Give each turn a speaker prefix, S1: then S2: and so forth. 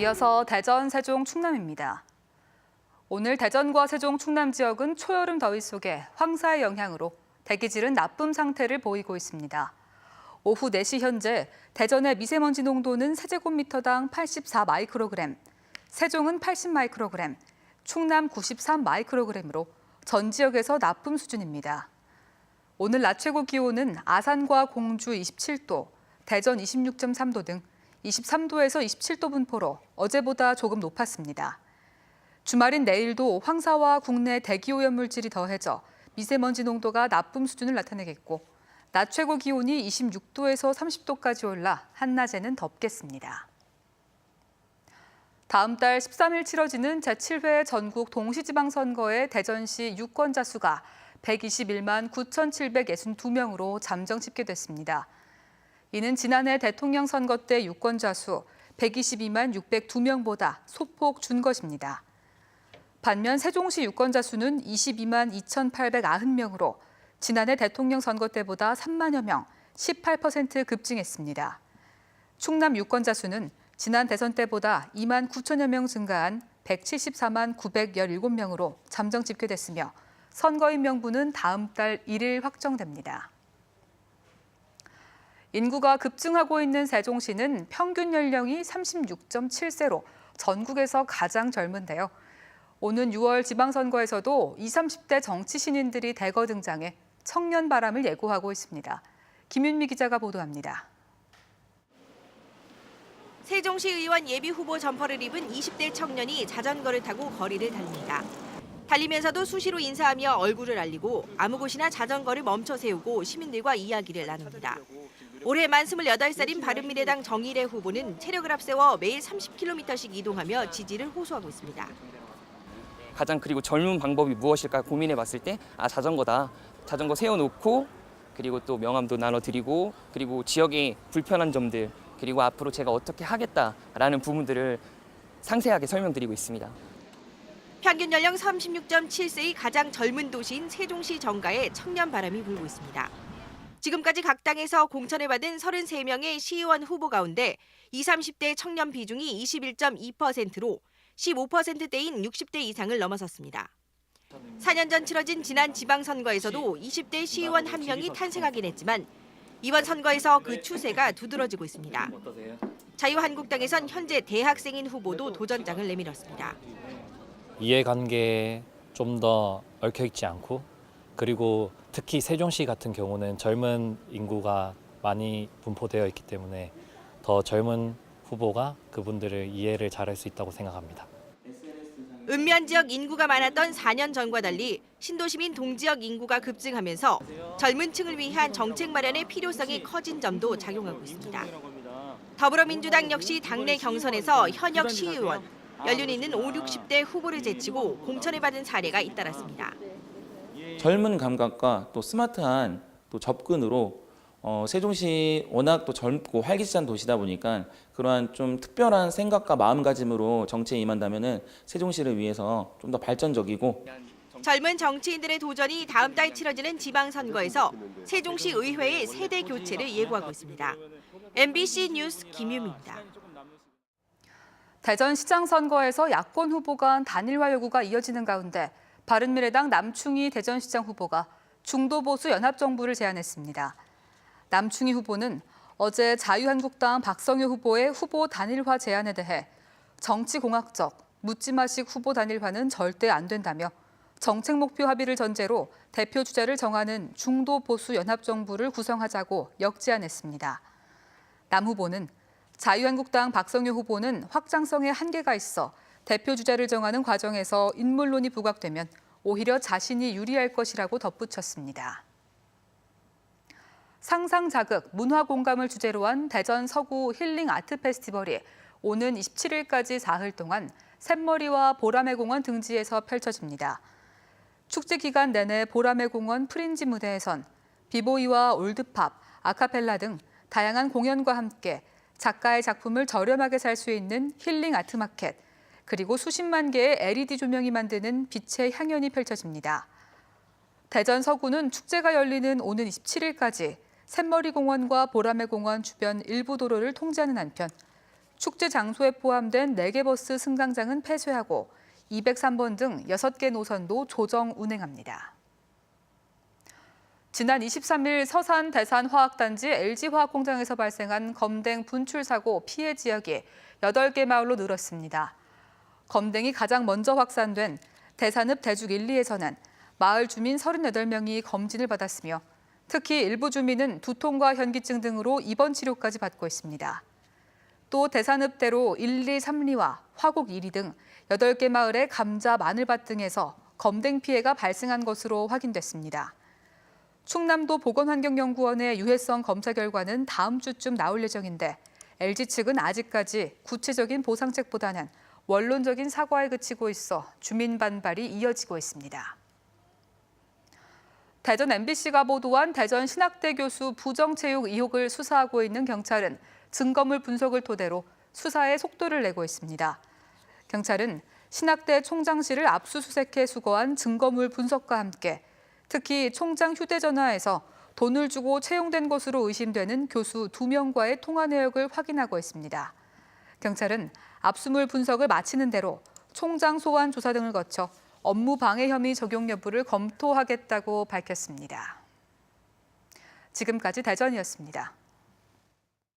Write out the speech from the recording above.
S1: 이어서 대전, 세종, 충남입니다. 오늘 대전과 세종, 충남 지역은 초여름 더위 속에 황사의 영향으로 대기질은 나쁨 상태를 보이고 있습니다. 오후 4시 현재 대전의 미세먼지 농도는 세제곱미터당 84 마이크로그램, 세종은 80 마이크로그램, 충남 93 마이크로그램으로 전 지역에서 나쁨 수준입니다. 오늘 낮 최고 기온은 아산과 공주 27도, 대전 26.3도 등 23도에서 27도 분포로 어제보다 조금 높았습니다. 주말인 내일도 황사와 국내 대기오염물질이 더해져 미세먼지 농도가 나쁨 수준을 나타내겠고 낮 최고 기온이 26도에서 30도까지 올라 한낮에는 덥겠습니다. 다음 달 13일 치러지는 제7회 전국 동시지방선거의 대전시 유권자 수가 121만 9,762명으로 잠정 집계됐습니다. 이는 지난해 대통령 선거 때 유권자 수 122만 602명보다 소폭 준 것입니다. 반면 세종시 유권자 수는 22만 2,890명으로 지난해 대통령 선거 때보다 3만여 명, 18% 급증했습니다. 충남 유권자 수는 지난 대선 때보다 2만 9천여 명 증가한 174만 917명으로 잠정 집계됐으며 선거인 명부는 다음 달 1일 확정됩니다. 인구가 급증하고 있는 세종시는 평균 연령이 36.7세로 전국에서 가장 젊은데요. 오는 6월 지방선거에서도 20, 30대 정치 신인들이 대거 등장해 청년 바람을 예고하고 있습니다. 김윤미 기자가 보도합니다.
S2: 세종시 의원 예비후보 점퍼를 입은 20대 청년이 자전거를 타고 거리를 달립니다. 달리면서도 수시로 인사하며 얼굴을 알리고 아무 곳이나 자전거를 멈춰 세우고 시민들과 이야기를 나눕니다. 올해 만 28살인 바른미래당 정일애 후보는 체력을 앞세워 매일 30km씩 이동하며 지지를 호소하고 있습니다.
S3: 가장 그리고 젊은 방법이 무엇일까 고민해봤을 때 자전거다. 자전거 세워놓고 그리고 또 명함도 나눠드리고 그리고 지역의 불편한 점들 그리고 앞으로 제가 어떻게 하겠다라는 부분들을 상세하게 설명드리고 있습니다.
S2: 평균 연령 36.7세의 가장 젊은 도시인 세종시 정가에 청년 바람이 불고 있습니다. 지금까지 각 당에서 공천을 받은 33명의 시의원 후보 가운데 20, 30대 청년 비중이 21.2%로 15%대인 60대 이상을 넘어섰습니다. 4년 전 치러진 지난 지방선거에서도 20대 시의원 1명이 탄생하긴 했지만 이번 선거에서 그 추세가 두드러지고 있습니다. 자유한국당에선 현재 대학생인 후보도 도전장을 내밀었습니다.
S4: 이해관계에 좀 더 얽혀있지 않고 그리고 특히 세종시 같은 경우는 젊은 인구가 많이 분포되어 있기 때문에 더 젊은 후보가 그분들을 이해를 잘할 수 있다고 생각합니다.
S2: 읍면 지역 인구가 많았던 4년 전과 달리 신도시민 동지역 인구가 급증하면서 젊은 층을 위한 정책 마련의 필요성이 커진 점도 작용하고 있습니다. 더불어민주당 역시 당내 경선에서 현역 시의원, 연륜 있는 5, 60대 후보를 제치고 공천을 받은 사례가 잇따랐습니다.
S5: 젊은 감각과 또 스마트한 또 접근으로 세종시 워낙 또 젊고 활기찬 도시다 보니까 그러한 좀 특별한 생각과 마음가짐으로 정치에 임한다면은 세종시를 위해서 좀 더 발전적이고
S2: 젊은 정치인들의 도전이 다음 달 치러지는 지방선거에서 세종시 의회의 세대 교체를 예고하고 있습니다. MBC 뉴스 김유미입니다.
S1: 대전시장 선거에서 야권 후보 간 단일화 요구가 이어지는 가운데 바른미래당 남충희 대전시장 후보가 중도보수 연합정부를 제안했습니다. 남충희 후보는 어제 자유한국당 박성효 후보의 후보 단일화 제안에 대해 정치공학적, 묻지마식 후보 단일화는 절대 안 된다며 정책 목표 합의를 전제로 대표 주자를 정하는 중도보수 연합정부를 구성하자고 역제안했습니다. 남 후보는 자유한국당 박성효 후보는 확장성에 한계가 있어 대표 주자를 정하는 과정에서 인물론이 부각되면 오히려 자신이 유리할 것이라고 덧붙였습니다. 상상 자극, 문화 공감을 주제로 한 대전 서구 힐링 아트 페스티벌이 오는 27일까지 사흘 동안 샘머리와 보라매 공원 등지에서 펼쳐집니다. 축제 기간 내내 보라매 공원 프린지 무대에선 비보이와 올드팝, 아카펠라 등 다양한 공연과 함께 작가의 작품을 저렴하게 살 수 있는 힐링 아트 마켓, 그리고 수십만 개의 LED 조명이 만드는 빛의 향연이 펼쳐집니다. 대전 서구는 축제가 열리는 오는 27일까지 샘머리 공원과 보라매 공원 주변 일부 도로를 통제하는 한편 축제 장소에 포함된 4개 버스 승강장은 폐쇄하고 203번 등 6개 노선도 조정 운행합니다. 지난 23일 서산 대산화학단지 LG화학공장에서 발생한 검댕 분출 사고 피해 지역이 8개 마을로 늘었습니다. 검댕이 가장 먼저 확산된 대산읍 대죽 1, 2에서는 마을 주민 38명이 검진을 받았으며 특히 일부 주민은 두통과 현기증 등으로 입원 치료까지 받고 있습니다. 또 대산읍대로 1, 2, 3리와 화곡 1리 등 8개 마을의 감자, 마늘밭 등에서 검댕 피해가 발생한 것으로 확인됐습니다. 충남도 보건환경연구원의 유해성 검사 결과는 다음 주쯤 나올 예정인데 LG 측은 아직까지 구체적인 보상책보다는 원론적인 사과에 그치고 있어 주민 반발이 이어지고 있습니다. 대전 MBC가 보도한 대전 신학대 교수 부정체육 의혹을 수사하고 있는 경찰은 증거물 분석을 토대로 수사에 속도를 내고 있습니다. 경찰은 신학대 총장실을 압수수색해 수거한 증거물 분석과 함께 특히 총장 휴대전화에서 돈을 주고 채용된 것으로 의심되는 교수 2명과의 통화 내역을 확인하고 있습니다. 경찰은 압수물 분석을 마치는 대로 총장 소환 조사 등을 거쳐 업무 방해 혐의 적용 여부를 검토하겠다고 밝혔습니다. 지금까지 대전이었습니다.